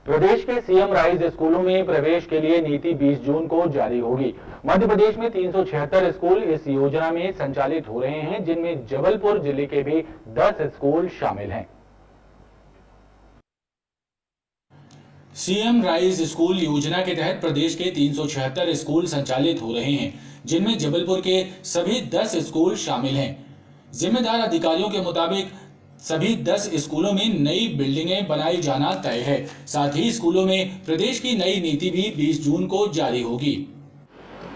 प्रदेश के CM rise स्कूलों में प्रवेश के लिए नीति 20 जून को जारी होगी। मध्य प्रदेश में 376 स्कूल इस योजना में संचालित हो रहे हैं, जिनमें जबलपुर जिले के भी 10 स्कूल शामिल हैं। सीएम राइज स्कूल योजना के तहत प्रदेश के 376 स्कूल संचालित हो रहे हैं, जिनमें जबलपुर के सभी 10 स्कूल शामिल हैं। जिम्मेदार अधिकारियों के मुताबिक सभी 10 स्कूलों में नई बिल्डिंगें बनाई जाना तय है। साथ ही स्कूलों में प्रदेश की नई नीति भी 20 जून को जारी होगी।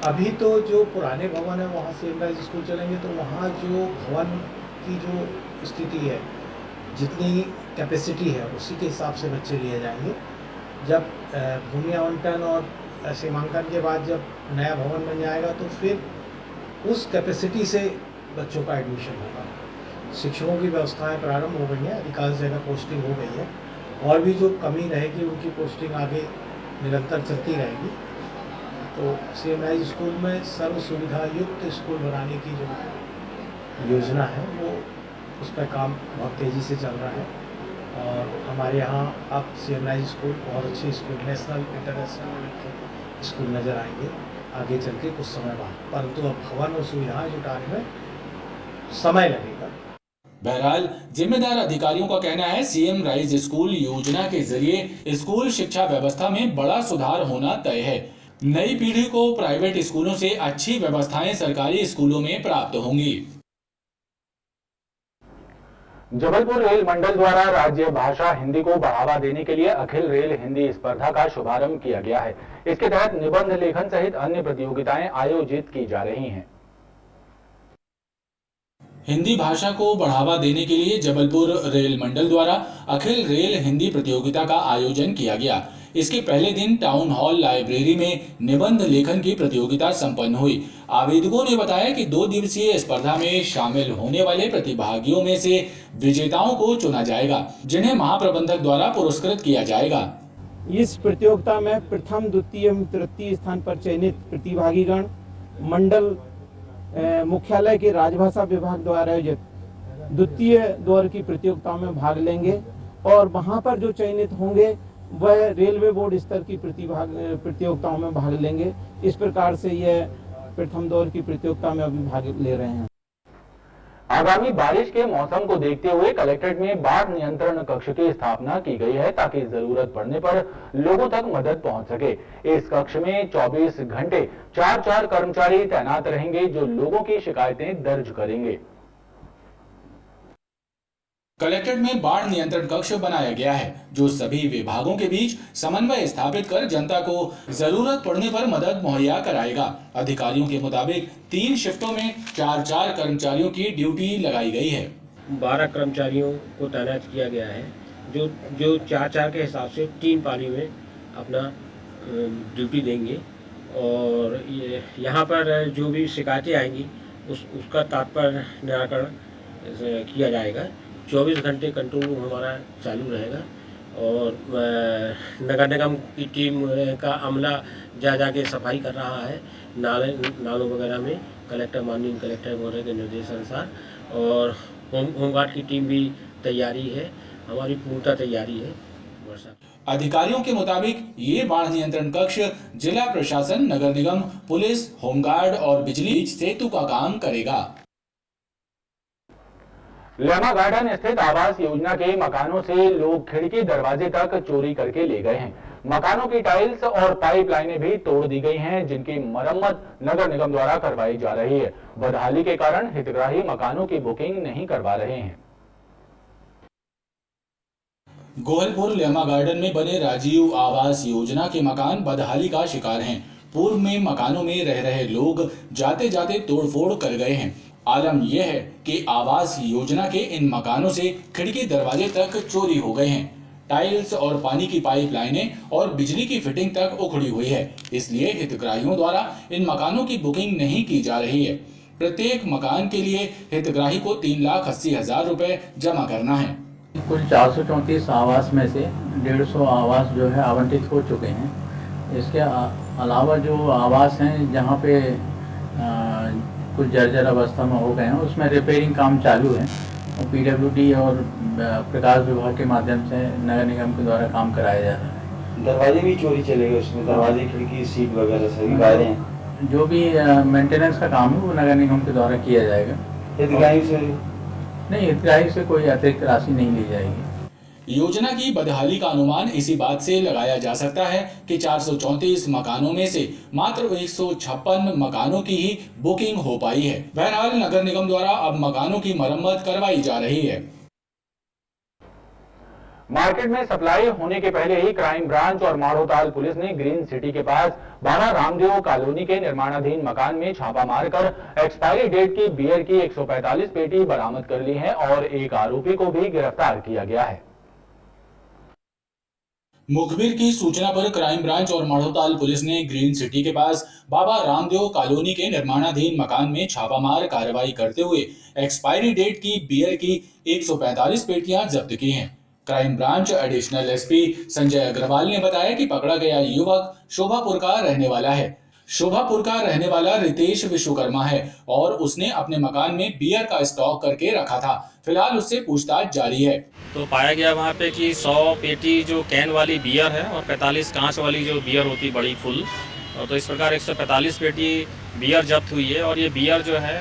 अभी तो जो पुराने भवन है वहाँ सीएम राइज स्कूल चलेंगे, तो वहाँ जो भवन की जो स्थिति है, जितनी कैपेसिटी है उसी के हिसाब से बच्चे लिए जाएंगे। जब भूमि आवंटन और सीमांकन के बाद जब नया भवन बन जाएगा तो फिर उस कैपेसिटी से बच्चों का एडमिशन होगा। शिक्षकों की व्यवस्थाएं प्रारंभ हो गई हैं, अधिकांश जगह पोस्टिंग हो गई है, और भी जो कमी रहेगी उनकी पोस्टिंग आगे निरंतर चलती रहेगी। तो सीएम राइज स्कूल में सर्व सुविधा युक्त स्कूल बनाने की जो योजना है वो उस पर काम बहुत तेज़ी से चल रहा है। और हमारे यहाँ अब सीएम राइज स्कूल बहुत अच्छे स्कूल, नेशनल इंटरनेशनल लेवल के स्कूल नज़र आएंगे आगे चल के कुछ समय बाद, परंतु अब भवन और सुविधाएं जुटाने में समय लगेगा। बहरहाल जिम्मेदार अधिकारियों का कहना है, सीएम राइज स्कूल योजना के जरिए स्कूल शिक्षा व्यवस्था में बड़ा सुधार होना तय है। नई पीढ़ी को प्राइवेट स्कूलों से अच्छी व्यवस्थाएं सरकारी स्कूलों में प्राप्त होंगी। जबलपुर रेल मंडल द्वारा राज्य भाषा हिंदी को बढ़ावा देने के लिए अखिल रेल हिंदी स्पर्धा का शुभारंभ किया गया है। इसके तहत निबंध लेखन सहित अन्य प्रतियोगिताएं आयोजित की जा रही हैं। हिंदी भाषा को बढ़ावा देने के लिए जबलपुर रेल मंडल द्वारा अखिल रेल हिंदी प्रतियोगिता का आयोजन किया गया। इसके पहले दिन टाउन हॉल लाइब्रेरी में निबंध लेखन की प्रतियोगिता संपन्न हुई। आवेदकों ने बताया कि 2 दिवसीय स्पर्धा में शामिल होने वाले प्रतिभागियों में से विजेताओं को चुना जाएगा, जिन्हें महाप्रबंधक द्वारा पुरस्कृत किया जाएगा। इस प्रतियोगिता में प्रथम, द्वितीय, तृतीय स्थान पर चयनित प्रतिभागीगण मंडल मुख्यालय के राजभाषा विभाग द्वारा आयोजित द्वितीय दौर की प्रतियोगिताओं में भाग लेंगे, और वहां पर जो चयनित होंगे वह रेलवे बोर्ड स्तर की प्रतियोगिताओं में भाग लेंगे। इस प्रकार से यह प्रथम दौर की प्रतियोगिता में अभी भाग ले रहे हैं। आगामी बारिश के मौसम को देखते हुए कलेक्ट्रेट में बाढ़ नियंत्रण कक्ष की स्थापना की गई है, ताकि जरूरत पड़ने पर लोगों तक मदद पहुंच सके। इस कक्ष में 24 घंटे 4 कर्मचारी तैनात रहेंगे, जो लोगों की शिकायतें दर्ज करेंगे। कलेक्ट्रेट में बाढ़ नियंत्रण कक्ष बनाया गया है, जो सभी विभागों के बीच समन्वय स्थापित कर जनता को जरूरत पड़ने पर मदद मुहैया कराएगा। अधिकारियों के मुताबिक 3 शिफ्टों में 4 कर्मचारियों की ड्यूटी लगाई गई है। 12 कर्मचारियों को तैनात किया गया है, जो 4 के हिसाब से 3 पाली में अपना ड्यूटी देंगे। और यहाँ पर जो भी शिकायतें आएंगी उसका तात्पर्य निराकरण किया जाएगा। 24 घंटे कंट्रोल रूम हमारा चालू रहेगा, और नगर निगम की टीम का अमला जा के सफाई कर रहा है नालों वगैरह में, माननीय कलेक्टर महोदय के निर्देश अनुसार। और होमगार्ड की टीम भी तैयारी है, हमारी पूर्णतः तैयारी है। अधिकारियों के मुताबिक ये बाढ़ नियंत्रण कक्ष जिला प्रशासन, नगर निगम, पुलिस, होमगार्ड और बिजली सेतु का काम करेगा। लेमा गार्डन स्थित आवास योजना के मकानों से लोग खिड़की दरवाजे तक चोरी करके ले गए हैं। मकानों की टाइल्स और पाइपलाइनें भी तोड़ दी गई हैं, जिनकी मरम्मत नगर निगम द्वारा करवाई जा रही है। बदहाली के कारण हितग्राही मकानों की बुकिंग नहीं करवा रहे हैं। गोहलपुर लेमा गार्डन में बने राजीव आवास योजना के मकान बदहाली का शिकार हैं। पूर्व में मकानों में रह रहे लोग जाते जाते तोड़फोड़ कर गए हैं। आलम यह है कि आवास योजना के इन मकानों से खिड़की दरवाजे तक चोरी हो गए हैं। टाइल्स और पानी की पाइपलाइनें और बिजली की फिटिंग तक उखड़ी हुई है। इसलिए हितग्राहियों द्वारा इन मकानों की बुकिंग नहीं की जा रही है। प्रत्येक मकान के लिए हितग्राही को 3,80,000 रुपए जमा करना है। कुल 434 आवास में से 150 आवास जो है आवंटित हो चुके हैं। इसके अलावा जो आवास हैं जहाँ पे कुछ जर्जर अवस्था में हो गए हैं, उसमें रिपेयरिंग काम चालू है। पीडब्ल्यूडी और प्रकाश विभाग के माध्यम से नगर निगम के द्वारा काम कराया जा रहा है। दरवाजे भी चोरी चले गए उसमें, दरवाजे खिड़की सीट वगैरह सभी वायरें हैं। जो भी मेंटेनेंस का काम है वो नगर निगम के द्वारा किया जाएगा। हितग्राही से नहीं, हितग्राही से कोई अतिरिक्त राशि नहीं ली जाएगी। योजना की बदहाली का अनुमान इसी बात से लगाया जा सकता है कि 434 मकानों में से मात्र 156 मकानों की ही बुकिंग हो पाई है। बहरहाल नगर निगम द्वारा अब मकानों की मरम्मत करवाई जा रही है। मार्केट में सप्लाई होने के पहले ही क्राइम ब्रांच और माढ़ोताल पुलिस ने ग्रीन सिटी के पास बाबा रामदेव कॉलोनी के निर्माणाधीन मकान में छापा मारकर एक्सपायरी डेट की बियर की 145 पेटी बरामद कर ली है और एक आरोपी को भी गिरफ्तार किया गया है। मुखबिर की सूचना पर क्राइम ब्रांच और माढ़ोताल पुलिस ने ग्रीन सिटी के पास बाबा रामदेव कॉलोनी के निर्माणाधीन मकान में छापामार कार्रवाई करते हुए एक्सपायरी डेट की बियर की 145 पेटियां जब्त की हैं। Crime branch additional SP Sanjay Agarwal ने बताया कि पकड़ा गया युवक शोभापुर का रहने वाला है। शोभापुर का रहने वाला रितेश विश्वकर्मा है और उसने अपने मकान में बियर का स्टॉक करके रखा था। फिलहाल उससे पूछताछ जारी है। तो पाया गया वहाँ पे कि 100 पेटी जो कैन वाली बियर है और 45 कांच वाली जो बियर होती बड़ी फुल, तो इस प्रकार 145 पेटी बियर जब्त हुई है। और ये बियर जो है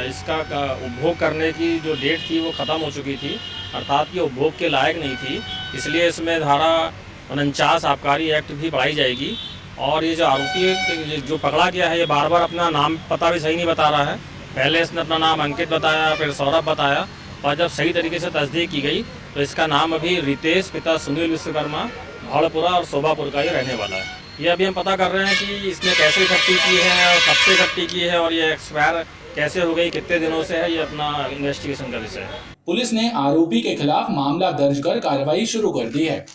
इसका उपभोग करने की जो डेट थी वो ख़त्म हो चुकी थी, अर्थात ये उपभोग के लायक नहीं थी। इसलिए इसमें धारा 49 आबकारी एक्ट भी बढ़ाई जाएगी। और ये जो आरोपी जो पकड़ा गया है ये बार बार अपना नाम पता भी सही नहीं बता रहा है। पहले इसने अपना नाम अंकित बताया, फिर सौरभ बताया, और जब सही तरीके से तस्दीक की गई तो इसका नाम अभी रितेश पिता सुनील विश्वकर्मा भाड़पुरा और शोभापुर का ही रहने वाला है। ये अभी हम पता कर रहे हैं कि इसने कैसे इकट्ठी की है और कब से इकट्ठी की है और ये एक्सपायर कैसे हो गई, कितने दिनों से है, ये अपना इन्वेस्टिगेशन का विषय है। पुलिस ने आरोपी के खिलाफ मामला दर्ज कर कार्रवाई शुरू कर दी है।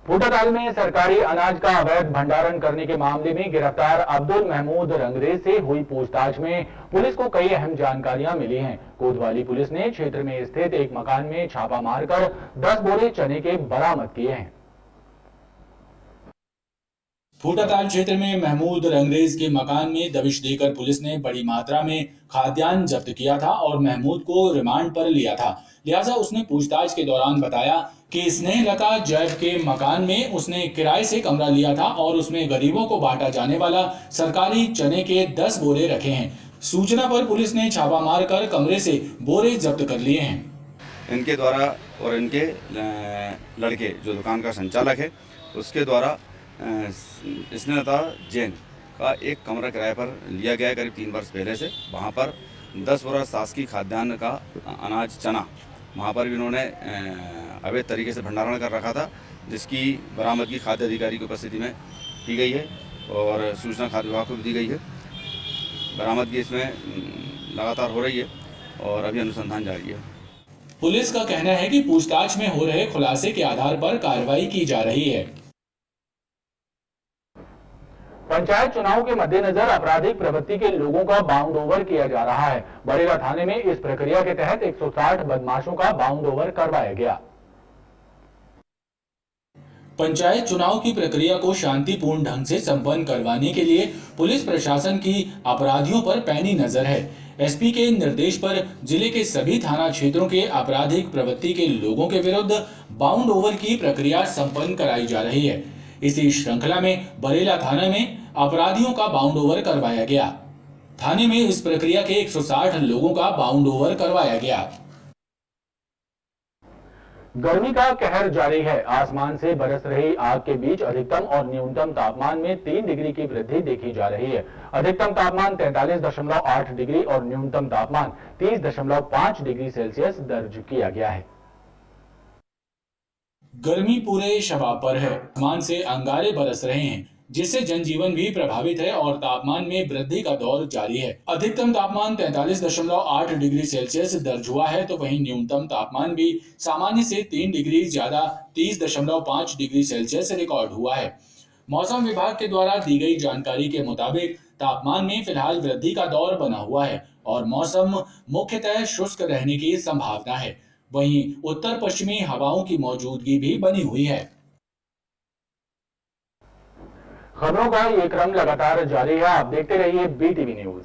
फूटाताल में सरकारी अनाज का अवैध भंडारण करने के मामले में गिरफ्तार अब्दुल महमूद रंगरेज से हुई पूछताछ में पुलिस को कई अहम जानकारियां मिली हैं। कोतवाली पुलिस ने क्षेत्र में स्थित एक मकान में छापा मारकर 10 बोरे चने के बरामद किए हैं। फूटाताल क्षेत्र में महमूद रंगरेज के मकान में दबिश देकर पुलिस ने बड़ी मात्रा में खाद्यान्न जब्त किया था और महमूद को रिमांड पर लिया था। लिहाजा उसने पूछताछ के दौरान बताया कि स्नेहलता जैब के मकान में उसने किराए से कमरा लिया था और उसमें गरीबों को बांटा जाने वाला सरकारी चने के 10 बोरे रखे हैं। सूचना पर पुलिस ने छापा मारकर कमरे से बोरे जब्त कर लिए हैं। इनके द्वारा और इनके लड़के जो दुकान का संचालक है उसके द्वारा स्नेहलता जैन का एक कमरा किराए पर लिया गया है करीब 3 वर्ष पहले से। वहाँ पर 10 बोरा शासकीय खाद्यान्न का अनाज चना वहाँ पर भी इन्होंने अवैध तरीके से भंडारण कर रखा था, जिसकी बरामदगी खाद्य अधिकारी की उपस्थिति में की गई है और सूचना खाद्य विभाग को भी दी गई है। बरामदगी इसमें लगातार हो रही है और अभी अनुसंधान जारी है। पुलिस का कहना है कि पूछताछ में हो रहे खुलासे के आधार पर कार्रवाई की जा रही है। पंचायत चुनाव के मद्देनजर आपराधिक प्रवृत्ति के लोगों का बाउंड ओवर किया जा रहा है। बरेला थाने में इस प्रक्रिया के तहत 160 बदमाशों का बाउंड ओवर करवाया गया। पंचायत चुनाव की प्रक्रिया को शांतिपूर्ण ढंग से संपन्न करवाने के लिए पुलिस प्रशासन की अपराधियों पर पैनी नजर है। एसपी के निर्देश पर जिले के सभी थाना क्षेत्रों के आपराधिक प्रवृत्ति के लोगों के विरुद्ध बाउंड ओवर की प्रक्रिया संपन्न कराई जा रही है। इसी श्रृंखला में बरेला थाना में अपराधियों का बाउंड ओवर करवाया गया। थाने में इस प्रक्रिया के 160 लोगों का बाउंड ओवर करवाया गया। गर्मी का कहर जारी है। आसमान से बरस रही आग के बीच अधिकतम और न्यूनतम तापमान में 3 डिग्री की वृद्धि देखी जा रही है। अधिकतम तापमान 43.8 डिग्री और न्यूनतम तापमान 30.5 डिग्री सेल्सियस दर्ज किया गया है। गर्मी पूरे शबाब पर है। आसमान से अंगारे बरस रहे हैं, जिससे जनजीवन भी प्रभावित है और तापमान में वृद्धि का दौर जारी है। अधिकतम तापमान 43.8 डिग्री सेल्सियस दर्ज हुआ है, तो वहीं न्यूनतम तापमान भी सामान्य से 3 डिग्री ज्यादा 30.5 डिग्री सेल्सियस रिकॉर्ड हुआ है। मौसम विभाग के द्वारा दी गई जानकारी के मुताबिक तापमान में फिलहाल वृद्धि का दौर बना हुआ है और मौसम मुख्यतः शुष्क रहने की संभावना है। वहीं उत्तर पश्चिमी हवाओं की मौजूदगी भी बनी हुई है। खबरों का ये क्रम लगातार जारी है। आप देखते रहिए BTV न्यूज।